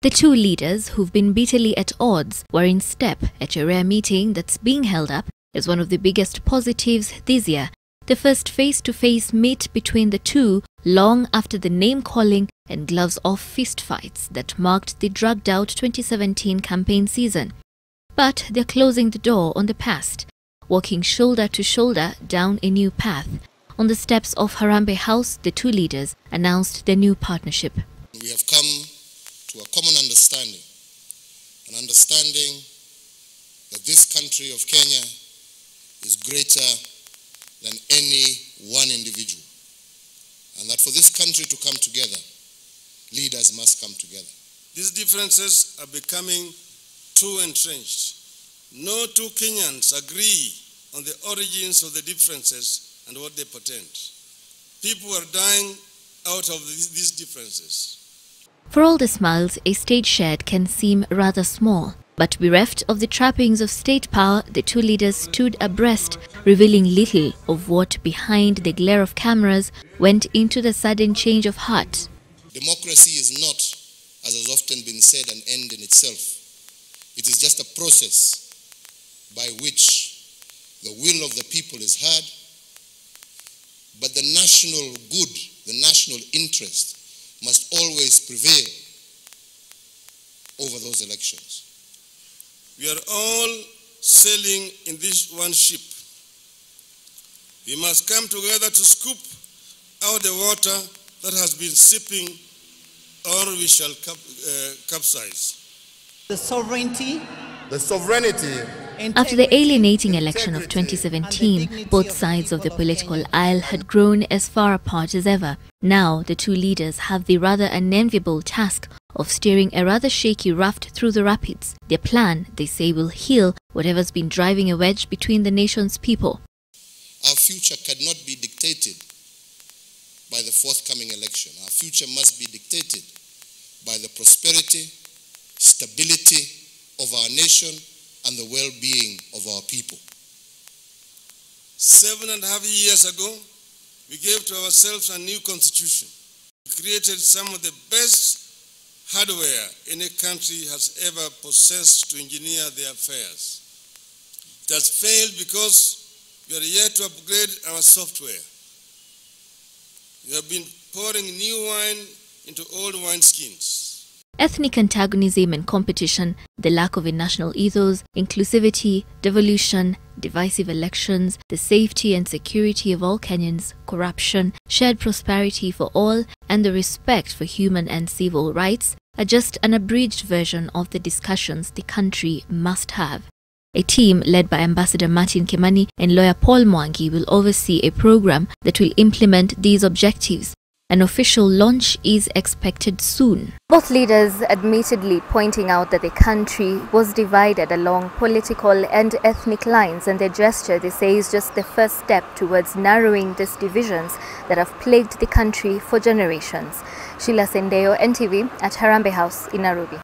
The two leaders, who've been bitterly at odds, were in step at a rare meeting that's being held up as one of the biggest positives this year, the first face-to-face meet between the two long after the name-calling and gloves-off fistfights that marked the drugged-out 2017 campaign season. But they're closing the door on the past, walking shoulder to shoulder down a new path. On the steps of Harambee House, the two leaders announced their new partnership. We have come to a common understanding, an understanding that this country of Kenya is greater than any one individual, and that for this country to come together, leaders must come together. These differences are becoming too entrenched. No two Kenyans agree on the origins of the differences and what they portend. People are dying out of these differences. For all the smiles a state shared can seem rather small, but bereft of the trappings of state power, the two leaders stood abreast, revealing little of what behind the glare of cameras went into the sudden change of heart. Democracy is not, as has often been said, an end in itself. It is just a process by which the will of the people is heard, but the national good, the national interest, must always prevail over those elections. We are all sailing in this one ship. We must come together to scoop out the water that has been sipping, or we shall capsize. The sovereignty. After the alienating election of 2017, both sides of the political aisle had grown as far apart as ever. Now, the two leaders have the rather unenviable task of steering a rather shaky raft through the rapids. Their plan, they say, will heal whatever's been driving a wedge between the nation's people. Our future cannot be dictated by the forthcoming election. Our future must be dictated by the prosperity, stability of our nation and the well-being of our people. 7.5 years ago, we gave to ourselves a new constitution. We created some of the best hardware any country has ever possessed to engineer their affairs. It has failed because we are yet to upgrade our software. We have been pouring new wine into old wineskins. Ethnic antagonism and competition, the lack of a national ethos, inclusivity, devolution, divisive elections, the safety and security of all Kenyans, corruption, shared prosperity for all, and the respect for human and civil rights are just an abridged version of the discussions the country must have. A team led by Ambassador Martin Kimani and lawyer Paul Mwangi will oversee a program that will implement these objectives. An official launch is expected soon. Both leaders admittedly pointing out that the country was divided along political and ethnic lines, and their gesture, they say, is just the first step towards narrowing these divisions that have plagued the country for generations. Sheila Sendeo, NTV, at Harambee House in Nairobi.